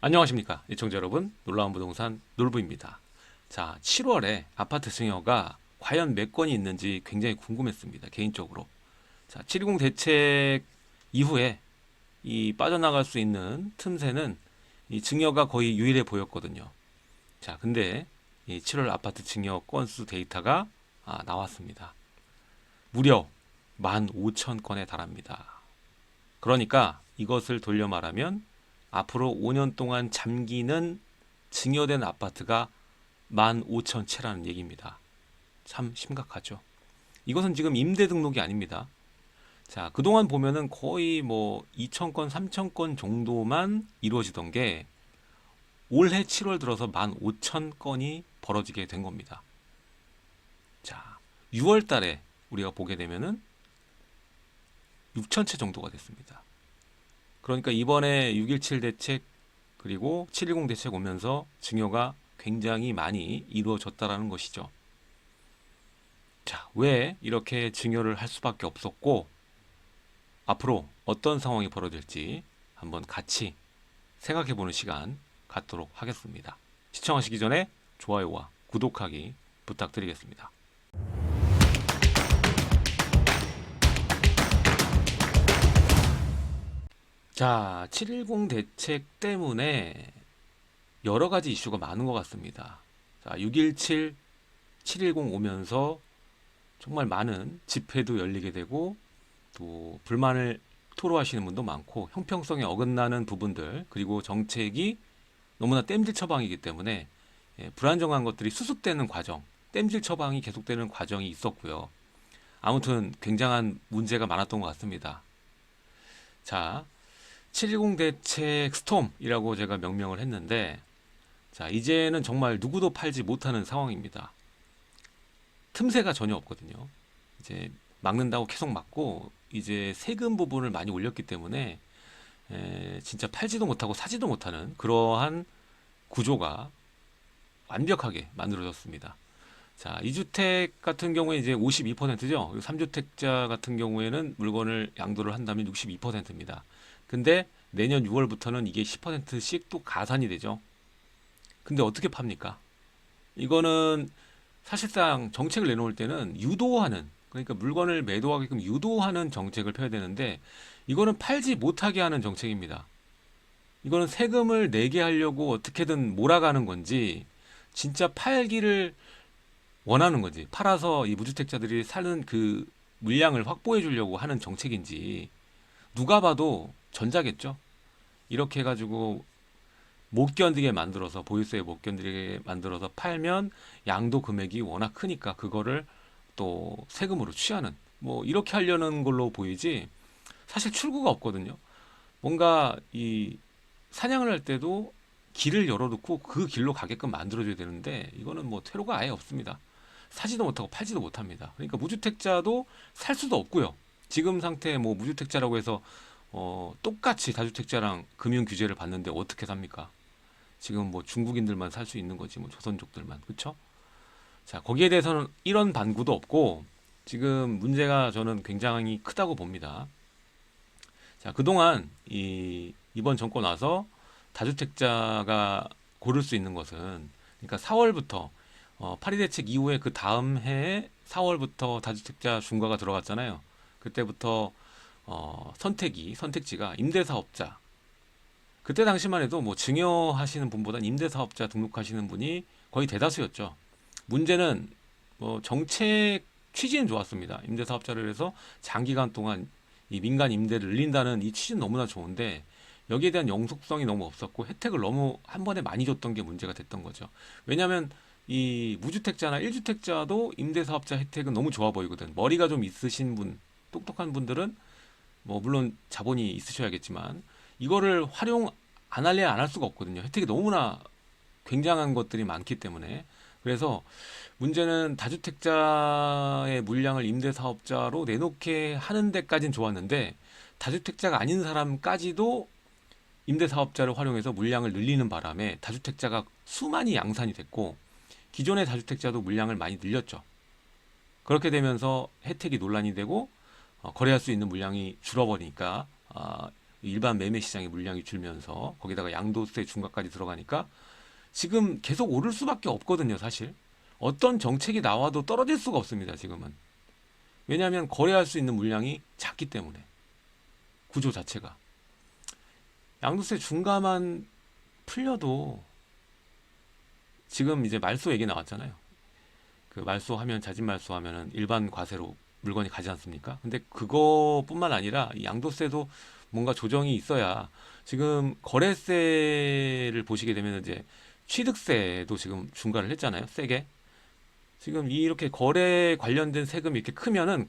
안녕하십니까 시청자 여러분, 놀라운 부동산 놀부입니다. 자, 7월에 아파트 증여가 과연 몇 건이 있는지 굉장히 궁금했습니다, 개인적으로. 자, 720 대책 이후에 이 빠져나갈 수 있는 틈새는 이 증여가 거의 유일해 보였거든요. 자, 근데 이 7월 아파트 증여 건수 데이터가 나왔습니다. 무려 15,000건에 달합니다. 그러니까 이것을 돌려 말하면 앞으로 5년 동안 잠기는 증여된 아파트가 15,000채라는 얘기입니다. 참 심각하죠. 이것은 지금 임대 등록이 아닙니다. 자, 그동안 보면은 거의 뭐 2,000건, 3,000건 정도만 이루어지던 게 올해 7월 들어서 15,000건이 벌어지게 된 겁니다. 자, 6월 달에 우리가 보게 되면은 6,000채 정도가 됐습니다. 그러니까 이번에 6.17 대책 그리고 7.10 대책 오면서 증여가 굉장히 많이 이루어졌다라는 것이죠. 자, 왜 이렇게 증여를 할 수밖에 없었고 앞으로 어떤 상황이 벌어질지 한번 같이 생각해보는 시간 갖도록 하겠습니다. 시청하시기 전에 좋아요와 구독하기 부탁드리겠습니다. 자, 7.10 대책 때문에 여러 가지 이슈가 많은 것 같습니다. 자, 6.17, 7.10 오면서 정말 많은 집회도 열리게 되고 또 불만을 토로하시는 분도 많고 형평성에 어긋나는 부분들 그리고 정책이 너무나 땜질 처방이기 때문에 불안정한 것들이 수습되는 과정, 땜질 처방이 계속되는 과정이 있었고요. 아무튼 굉장한 문제가 많았던 것 같습니다. 자, 7.10 대책 스톰이라고 제가 명명을 했는데 자, 이제는 정말 누구도 팔지 못하는 상황입니다. 틈새가 전혀 없거든요. 이제 막는다고 계속 막고 이제 세금 부분을 많이 올렸기 때문에 진짜 팔지도 못하고 사지도 못하는 그러한 구조가 완벽하게 만들어졌습니다. 자, 2주택 같은 경우에 이제 52%죠. 3주택자 같은 경우에는 물건을 양도를 한다면 62%입니다. 근데 내년 6월부터는 이게 10%씩 또 가산이 되죠. 근데 어떻게 팝니까? 이거는 사실상 정책을 내놓을 때는 유도하는, 그러니까 물건을 매도하게끔 유도하는 정책을 펴야 되는데 이거는 팔지 못하게 하는 정책입니다. 이거는 세금을 내게 하려고 어떻게든 몰아가는 건지 진짜 팔기를 원하는 건지, 팔아서 이 무주택자들이 사는 그 물량을 확보해 주려고 하는 정책인지 누가 봐도 전자겠죠. 이렇게 해가지고 못 견디게 만들어서, 보유세에 못 견디게 만들어서 팔면 양도 금액이 워낙 크니까 그거를 또 세금으로 취하는, 뭐 이렇게 하려는 걸로 보이지 사실 출구가 없거든요. 뭔가 이 사냥을 할 때도 길을 열어놓고 그 길로 가게끔 만들어줘야 되는데 이거는 뭐 퇴로가 아예 없습니다. 사지도 못하고 팔지도 못합니다. 그러니까 무주택자도 살 수도 없고요. 지금 상태에 뭐 무주택자라고 해서 똑같이 다주택자랑 금융 규제를 받는데 어떻게 삽니까? 지금 뭐 중국인들만 살 수 있는 거지, 뭐 조선족들만, 그렇죠? 자, 거기에 대해서는 이런 반구도 없고 지금 문제가 저는 굉장히 크다고 봅니다. 자, 그동안 이번 정권 와서 다주택자가 고를 수 있는 것은, 그러니까 4월부터 8.2 대책 이후에 그 다음 해에 4월부터 다주택자 중과가 들어갔잖아요. 그때부터 선택지가 임대사업자. 그때 당시만 해도 뭐 증여하시는 분보다 임대사업자 등록하시는 분이 거의 대다수였죠. 문제는 뭐 정책 취지는 좋았습니다. 임대사업자를 해서 장기간 동안 이 민간 임대를 늘린다는 이 취지는 너무나 좋은데 여기에 대한 영속성이 너무 없었고 혜택을 너무 한 번에 많이 줬던 게 문제가 됐던 거죠. 왜냐하면 이 무주택자나 1주택자도 임대사업자 혜택은 너무 좋아 보이거든. 머리가 좀 있으신 분, 똑똑한 분들은 뭐 물론 자본이 있으셔야겠지만 이거를 활용 안 할래 안 할 수가 없거든요. 혜택이 너무나 굉장한 것들이 많기 때문에. 그래서 문제는 다주택자의 물량을 임대사업자로 내놓게 하는 데까지는 좋았는데 다주택자가 아닌 사람까지도 임대사업자를 활용해서 물량을 늘리는 바람에 다주택자가 수많이 양산이 됐고 기존의 다주택자도 물량을 많이 늘렸죠. 그렇게 되면서 혜택이 논란이 되고 거래할 수 있는 물량이 줄어버리니까 일반 매매 시장의 물량이 줄면서 거기다가 양도세 중과까지 들어가니까 지금 계속 오를 수밖에 없거든요, 사실. 어떤 정책이 나와도 떨어질 수가 없습니다, 지금은. 왜냐하면 거래할 수 있는 물량이 작기 때문에. 구조 자체가. 양도세 중과만 풀려도 지금 이제 말소 얘기 나왔잖아요. 그 말소하면 자진 말소하면은 일반 과세로 물건이 가지 않습니까? 근데 그거뿐만 아니라 이 양도세도 뭔가 조정이 있어야 지금 거래세를 보시게 되면 이제 취득세도 지금 중과를 했잖아요. 세게. 지금 이렇게 거래 관련된 세금이 이렇게 크면은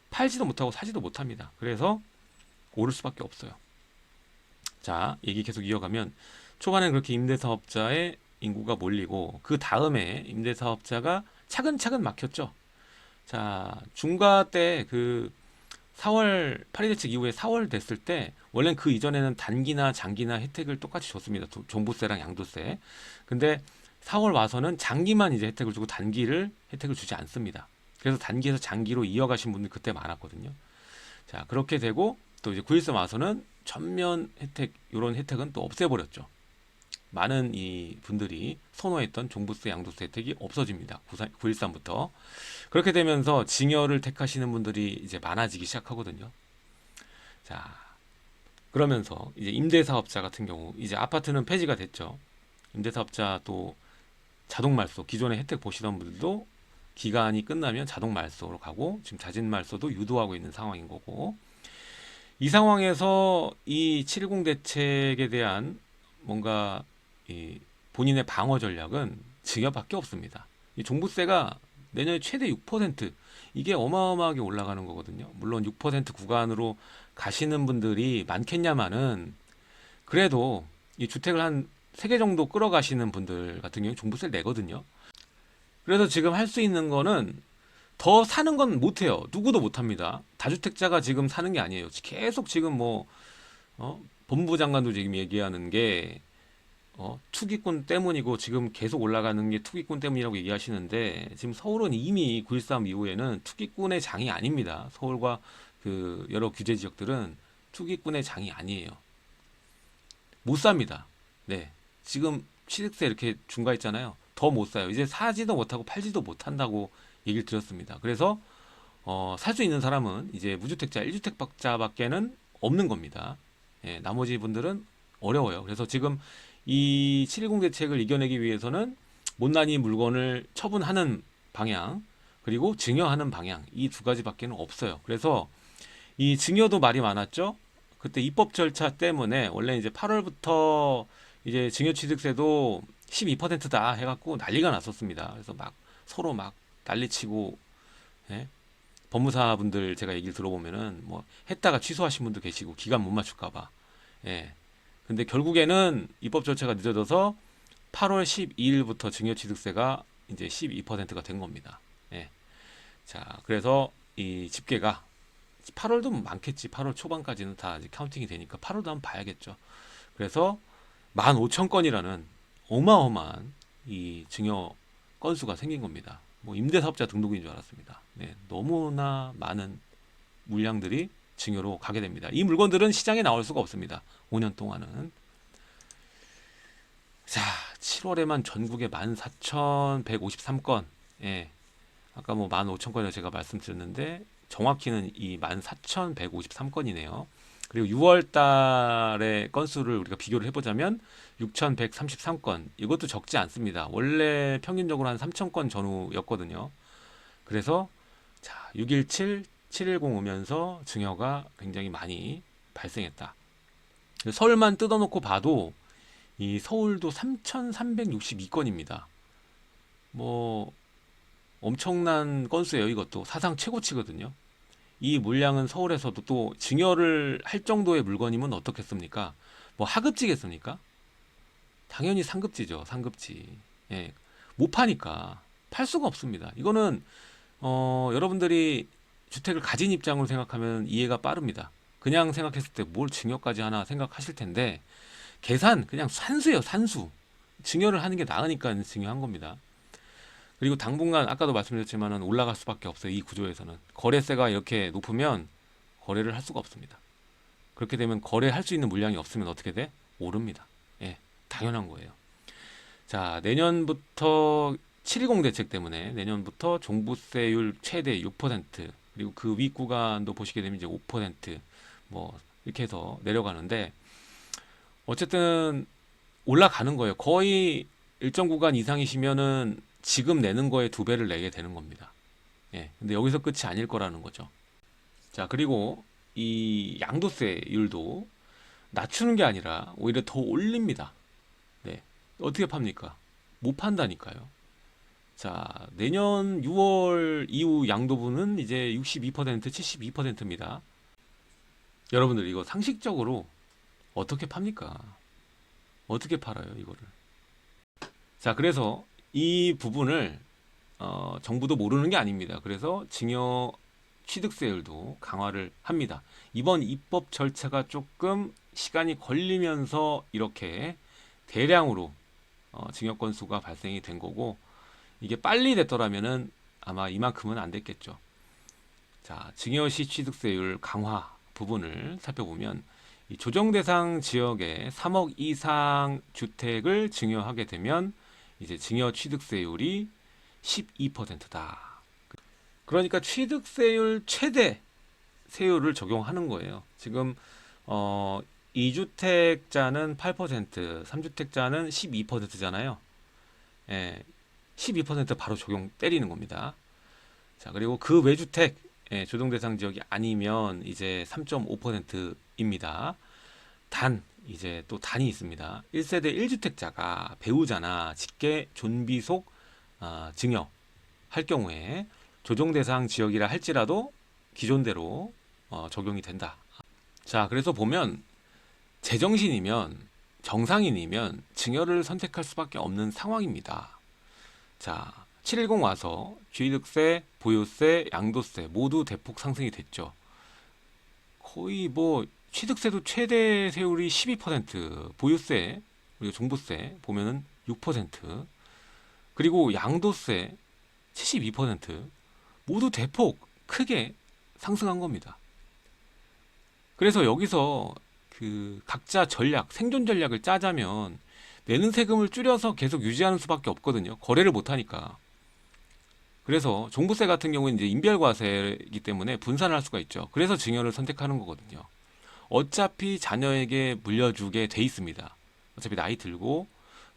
팔지도 못하고 사지도 못합니다. 그래서 오를 수밖에 없어요. 자, 얘기 계속 이어가면 초반엔 그렇게 임대사업자의 인구가 몰리고 그 다음에 임대사업자가 차근차근 막혔죠. 자, 중과 때 그 4월 8일 대책 이후에 4월 됐을 때 원래는 그 이전에는 단기나 장기나 혜택을 똑같이 줬습니다. 종부세랑 양도세. 근데 4월 와서는 장기만 이제 혜택을 주고 단기를 혜택을 주지 않습니다. 그래서 단기에서 장기로 이어가신 분들 그때 많았거든요. 자, 그렇게 되고 또 이제 9.13 와서는 전면 혜택, 이런 혜택은 또 없애버렸죠. 많은 이 분들이 선호했던 종부세, 양도세 혜택이 없어집니다. 9.13부터. 그렇게 되면서 증여를 택하시는 분들이 이제 많아지기 시작하거든요. 자, 그러면서 이제 임대사업자 같은 경우, 이제 아파트는 폐지가 됐죠. 임대사업자 또 자동 말소, 기존에 혜택 보시던 분들도 기간이 끝나면 자동 말소로 가고, 지금 자진 말소도 유도하고 있는 상황인 거고, 이 상황에서 이 710 대책에 대한 뭔가 이 본인의 방어 전략은 증여밖에 없습니다. 이 종부세가 내년에 최대 6%, 이게 어마어마하게 올라가는 거거든요. 물론 6% 구간으로 가시는 분들이 많겠냐마는 그래도 이 주택을 한 3개 정도 끌어가시는 분들 같은 경우에 종부세를 내거든요. 그래서 지금 할 수 있는 거는 더 사는 건 못해요. 누구도 못합니다. 다주택자가 지금 사는 게 아니에요. 계속 지금 뭐 법무부 장관도 지금 얘기하는 게 투기꾼 때문이고 지금 계속 올라가는 게 투기꾼 때문이라고 얘기하시는데 지금 서울은 이미 9.13 이후에는 투기꾼의 장이 아닙니다. 서울과 그 여러 규제 지역들은 투기꾼의 장이 아니에요. 못 삽니다. 네. 지금 취득세 이렇게 중과했잖아요. 더 못 사요. 이제 사지도 못하고 팔지도 못한다고 얘기를 드렸습니다. 그래서 살 수 있는 사람은 이제 무주택자, 1주택자밖에는 없는 겁니다. 예, 나머지 분들은 어려워요. 그래서 지금 이 710 대책을 이겨내기 위해서는 못난이 물건을 처분하는 방향, 그리고 증여하는 방향, 이 두 가지밖에는 없어요. 그래서 이 증여도 말이 많았죠. 그때 입법 절차 때문에 원래 이제 8월부터 이제 증여취득세도 12%다 해갖고 난리가 났었습니다. 그래서 막 서로 막 난리치고, 예? 법무사분들 제가 얘기를 들어보면은 뭐 했다가 취소하신 분도 계시고 기간 못 맞출까봐. 예. 근데 결국에는 입법 절차가 늦어져서 8월 12일부터 증여취득세가 이제 12%가 된 겁니다. 예. 자, 그래서 이 집계가 8월도 많겠지. 8월 초반까지는 다 이제 카운팅이 되니까 8월도 한번 봐야겠죠. 그래서 15,000건이라는 어마어마한 이 증여 건수가 생긴 겁니다. 뭐 임대사업자 등록인 줄 알았습니다. 네, 너무나 많은 물량들이 증여로 가게 됩니다. 이 물건들은 시장에 나올 수가 없습니다. 5년 동안은. 자, 7월에만 전국에 14,153건. 예. 아까 뭐 15,000건이라고 제가 말씀드렸는데 정확히는 이 14,153건이네요. 그리고 6월 달의 건수를 우리가 비교를 해보자면 6,133건. 이것도 적지 않습니다. 원래 평균적으로 한 3,000건 전후였거든요. 그래서 자, 617, 710 오면서 증여가 굉장히 많이 발생했다. 서울만 뜯어놓고 봐도 이 서울도 3,362건입니다. 뭐 엄청난 건수예요. 이것도 사상 최고치거든요. 이 물량은 서울에서도 또 증여를 할 정도의 물건이면 어떻겠습니까? 뭐 하급지겠습니까? 당연히 상급지죠. 상급지. 예. 못 파니까 팔 수가 없습니다. 이거는 여러분들이 주택을 가진 입장으로 생각하면 이해가 빠릅니다. 그냥 생각했을 때 뭘 증여까지 하나 생각하실 텐데 계산 그냥 산수예요. 산수. 증여를 하는 게 나으니까 증여한 겁니다. 그리고 당분간 아까도 말씀드렸지만은 올라갈 수밖에 없어요. 이 구조에서는 거래세가 이렇게 높으면 거래를 할 수가 없습니다. 그렇게 되면 거래할 수 있는 물량이 없으면 어떻게 돼? 오릅니다. 예, 당연한 거예요. 자, 내년부터 720 대책 때문에 내년부터 종부세율 최대 6%, 그리고 그 윗 구간도 보시게 되면 이제 5%뭐 이렇게 해서 내려가는데, 어쨌든 올라가는 거예요. 거의 일정 구간 이상이시면은 지금 내는 거에 2배를 내게 되는 겁니다. 예. 근데 여기서 끝이 아닐 거라는 거죠. 자, 그리고 이 양도세율도 낮추는 게 아니라 오히려 더 올립니다. 네. 어떻게 팝니까? 못 판다니까요. 자, 내년 6월 이후 양도분은 이제 62%, 72%입니다. 여러분들 이거 상식적으로 어떻게 팝니까? 어떻게 팔아요, 이거를? 자, 그래서 이 부분을 정부도 모르는 게 아닙니다. 그래서 증여 취득세율도 강화를 합니다. 이번 입법 절차가 조금 시간이 걸리면서 이렇게 대량으로 증여 건수가 발생이 된 거고, 이게 빨리 됐더라면은 아마 이만큼은 안 됐겠죠. 자, 증여시 취득세율 강화 부분을 살펴보면, 이 조정 대상 지역에 3억 이상 주택을 증여하게 되면 이제 증여 취득세율이 12%다. 그러니까 취득세율 최대 세율을 적용하는 거예요. 지금 2주택자는 8%, 3주택자는 12%잖아요. 예, 12% 바로 적용 때리는 겁니다. 자, 그리고 그 외주택, 예, 조정 대상 지역이 아니면 이제 3.5%입니다. 단, 이제 또 단이 있습니다. 1세대 1주택자가 배우자나 직계 존비속 증여 할 경우에 조정 대상 지역이라 할지라도 기존대로 적용이 된다. 자, 그래서 보면 제정신이면, 정상인이면 증여를 선택할 수밖에 없는 상황입니다. 자, 710 와서 취득세, 보유세, 양도세 모두 대폭 상승이 됐죠. 거의 뭐 취득세도 최대 세율이 12%, 보유세, 그리고 종부세 보면은 6%, 그리고 양도세 72% 모두 대폭 크게 상승한 겁니다. 그래서 여기서 그 각자 전략, 생존 전략을 짜자면 내는 세금을 줄여서 계속 유지하는 수밖에 없거든요. 거래를 못 하니까. 그래서 종부세 같은 경우는 이제 인별과세이기 때문에 분산을 할 수가 있죠. 그래서 증여를 선택하는 거거든요. 어차피 자녀에게 물려주게 돼 있습니다. 어차피 나이 들고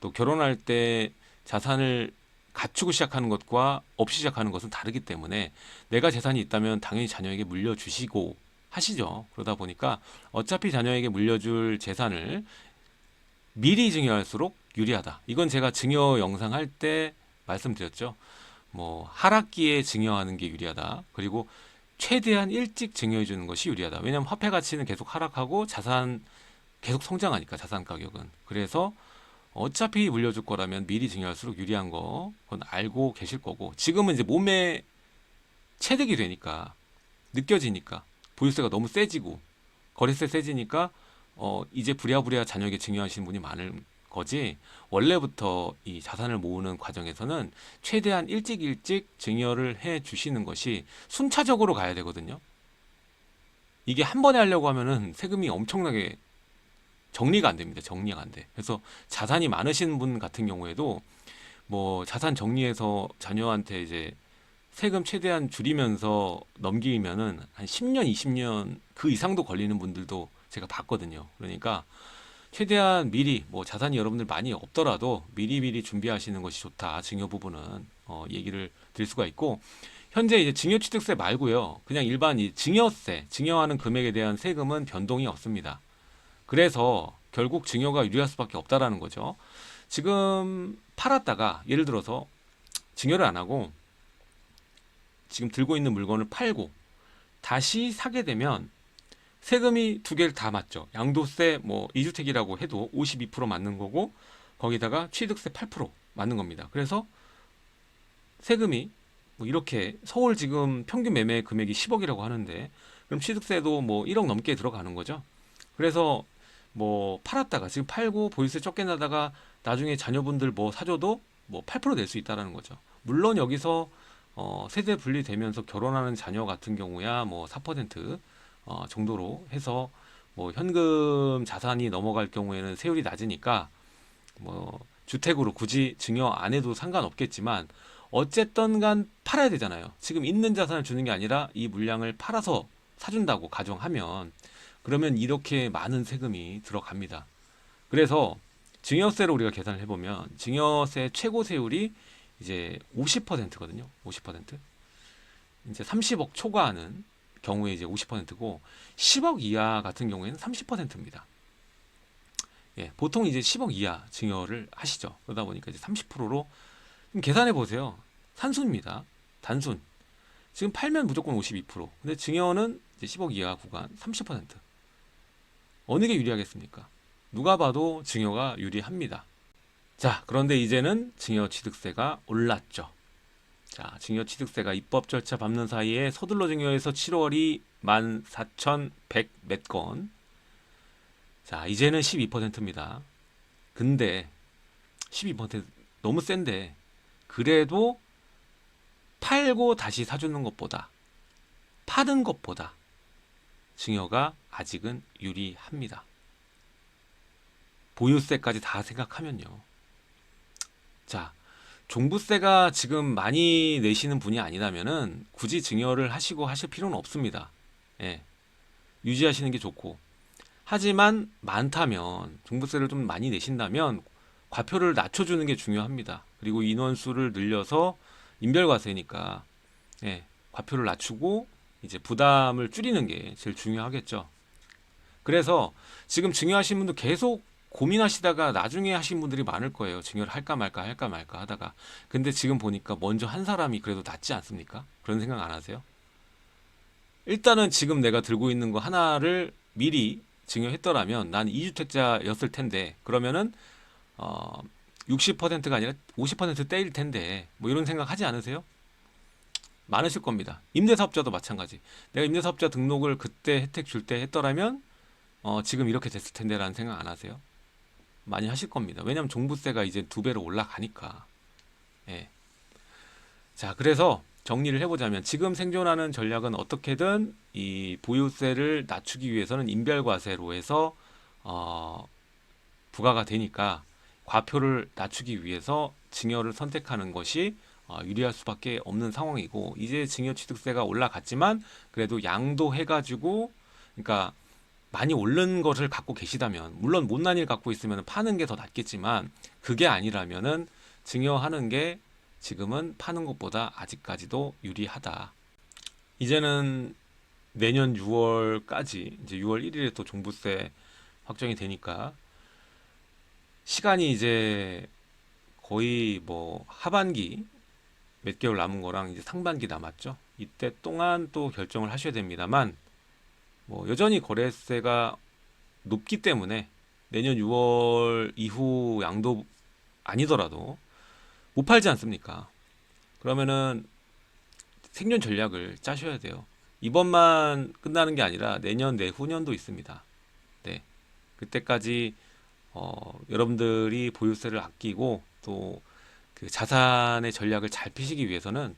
또 결혼할 때 자산을 갖추고 시작하는 것과 없이 시작하는 것은 다르기 때문에 내가 재산이 있다면 당연히 자녀에게 물려주시고 하시죠. 그러다 보니까 어차피 자녀에게 물려줄 재산을 미리 증여할수록 유리하다. 이건 제가 증여 영상 할 때 말씀드렸죠. 뭐 하락기에 증여하는 게 유리하다. 그리고 최대한 일찍 증여해 주는 것이 유리하다. 왜냐하면 화폐 가치는 계속 하락하고 자산 계속 성장하니까, 자산 가격은. 그래서 어차피 물려줄 거라면 미리 증여할수록 유리한 거 그건 알고 계실 거고, 지금은 이제 몸에 체득이 되니까, 느껴지니까, 보유세가 너무 세지고 거래세 세지니까 이제 부랴부랴 자녀에게 증여하시는 분이 많은 거지, 원래부터 이 자산을 모으는 과정에서는 최대한 일찍 증여를 해 주시는 것이 순차적으로 가야 되거든요. 이게 한 번에 하려고 하면은 세금이 엄청나게 정리가 안 됩니다. 정리가 안 돼. 그래서 자산이 많으신 분 같은 경우에도 뭐 자산 정리해서 자녀한테 이제 세금 최대한 줄이면서 넘기면은 한 10년, 20년 그 이상도 걸리는 분들도 제가 봤거든요. 그러니까 최대한 미리, 뭐 자산이 여러분들 많이 없더라도 미리미리 준비하시는 것이 좋다. 증여 부분은 얘기를 드릴 수가 있고, 현재 이제 증여취득세 말고요, 그냥 일반 이 증여세, 증여하는 금액에 대한 세금은 변동이 없습니다. 그래서 결국 증여가 유리할 수밖에 없다라는 거죠. 지금 팔았다가 예를 들어서 증여를 안 하고 지금 들고 있는 물건을 팔고 다시 사게 되면 세금이 두 개를 다 맞죠. 양도세 뭐 2주택이라고 해도 52% 맞는 거고, 거기다가 취득세 8% 맞는 겁니다. 그래서 세금이 뭐 이렇게, 서울 지금 평균 매매 금액이 10억이라고 하는데 그럼 취득세도 뭐 1억 넘게 들어가는 거죠. 그래서 뭐 팔았다가 지금 팔고 보유세 적게 나다가 나중에 자녀분들 뭐 사줘도 뭐 8%낼 수 있다라는 거죠. 물론 여기서 세대 분리되면서 결혼하는 자녀 같은 경우야 뭐 4% 정도로 해서 뭐 현금 자산이 넘어갈 경우에는 세율이 낮으니까 뭐 주택으로 굳이 증여 안 해도 상관없겠지만 어쨌든 간 팔아야 되잖아요. 지금 있는 자산을 주는 게 아니라 이 물량을 팔아서 사준다고 가정하면 그러면 이렇게 많은 세금이 들어갑니다. 그래서 증여세를 우리가 계산을 해보면 증여세 최고 세율이 이제 50%거든요. 50%. 이제 30억 초과하는 경우에 이제 50%고 10억 이하 같은 경우에는 30%입니다. 예, 보통 이제 10억 이하 증여를 하시죠. 그러다 보니까 이제 30%로 계산해 보세요. 산수입니다. 단순. 지금 팔면 무조건 52%. 근데 증여는 이제 10억 이하 구간 30%. 어느 게 유리하겠습니까? 누가 봐도 증여가 유리합니다. 자, 그런데 이제는 증여취득세가 올랐죠. 자, 증여취득세가 입법 절차 밟는 사이에 서둘러 증여해서 7월이 14,100 몇 건. 자, 이제는 12%입니다. 근데 12% 너무 센데 그래도 팔고 다시 사주는 것보다 파는 것보다 증여가 아직은 유리합니다. 보유세까지 다 생각하면요. 자, 종부세가 지금 많이 내시는 분이 아니라면은 굳이 증여를 하시고 하실 필요는 없습니다. 예, 유지하시는 게 좋고. 하지만 많다면 종부세를 좀 많이 내신다면 과표를 낮춰주는 게 중요합니다. 그리고 인원수를 늘려서 인별과세니까 예, 과표를 낮추고 이제 부담을 줄이는 게 제일 중요하겠죠. 그래서 지금 증여하신 분도 계속 고민하시다가 나중에 하신 분들이 많을 거예요. 증여를 할까 말까 할까 말까 하다가. 근데 지금 보니까 먼저 한 사람이 그래도 낫지 않습니까? 그런 생각 안 하세요? 일단은 지금 내가 들고 있는 거 하나를 미리 증여했더라면 난 2주택자였을 텐데 그러면은 60%가 아니라 50% 떼일 텐데 뭐 이런 생각 하지 않으세요? 많으실 겁니다. 임대사업자도 마찬가지. 내가 임대사업자 등록을 그때 혜택 줄 때 했더라면 지금 이렇게 됐을 텐데 라는 생각 안 하세요? 많이 하실 겁니다. 왜냐하면 종부세가 이제 2배로 올라가니까. 예. 자, 그래서 정리를 해보자면 지금 생존하는 전략은 어떻게든 이 보유세를 낮추기 위해서는 인별과세로 해서 부과가 되니까 과표를 낮추기 위해서 증여를 선택하는 것이 유리할 수밖에 없는 상황이고 이제 증여취득세가 올라갔지만 그래도 양도해가지고 그러니까 많이 오른 것을 갖고 계시다면 물론 못난 일 갖고 있으면 파는 게 더 낫겠지만 그게 아니라면은 증여하는 게 지금은 파는 것보다 아직까지도 유리하다. 이제는 내년 6월까지 이제 6월 1일에 또 종부세 확정이 되니까 시간이 이제 거의 뭐 하반기 몇 개월 남은 거랑 이제 상반기 남았죠. 이때 동안 또 결정을 하셔야 됩니다만 뭐 여전히 거래세가 높기 때문에 내년 6월 이후 양도 아니더라도 못 팔지 않습니까? 그러면은 생존 전략을 짜셔야 돼요. 이번만 끝나는 게 아니라 내년 내후년도 있습니다. 네. 그때까지 여러분들이 보유세를 아끼고 또 그 자산의 전략을 잘 피시기 위해서는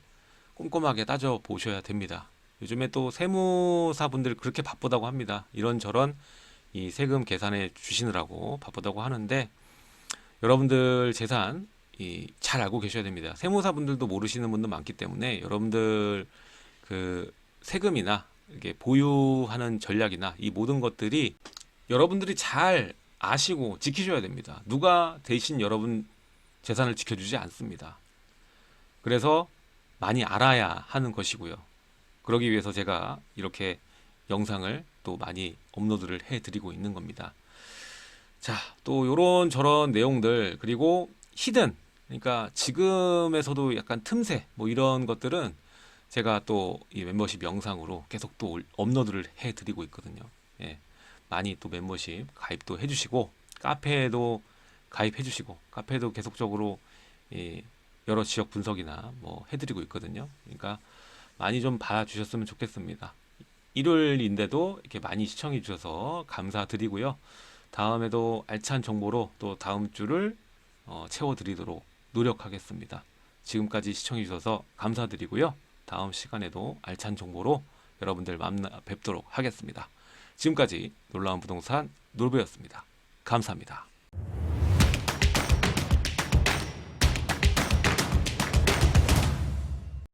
꼼꼼하게 따져 보셔야 됩니다. 요즘에 또 세무사분들 그렇게 바쁘다고 합니다. 이런저런 이 세금 계산해 주시느라고 바쁘다고 하는데 여러분들 재산 잘 알고 계셔야 됩니다. 세무사분들도 모르시는 분도 많기 때문에 여러분들 그 세금이나 이게 보유하는 전략이나 이 모든 것들이 여러분들이 잘 아시고 지키셔야 됩니다. 누가 대신 여러분 재산을 지켜주지 않습니다. 그래서 많이 알아야 하는 것이고요. 그러기 위해서 제가 이렇게 영상을 또 많이 업로드를 해드리고 있는 겁니다. 자, 또 요런 저런 내용들 그리고 히든 그러니까 지금에서도 약간 틈새 뭐 이런 것들은 제가 또 이 멤버십 영상으로 계속 또 업로드를 해드리고 있거든요. 예, 많이 또 멤버십 가입도 해주시고 카페에도 가입해주시고 카페도 계속적으로 여러 지역 분석이나 뭐 해드리고 있거든요. 그러니까 많이 좀 봐주셨으면 좋겠습니다. 일요일인데도 이렇게 많이 시청해 주셔서 감사드리고요. 다음에도 알찬 정보로 또 다음 주를 채워드리도록 노력하겠습니다. 지금까지 시청해 주셔서 감사드리고요. 다음 시간에도 알찬 정보로 여러분들 만나 뵙도록 하겠습니다. 지금까지 놀라운 부동산 노르베였습니다. 감사합니다.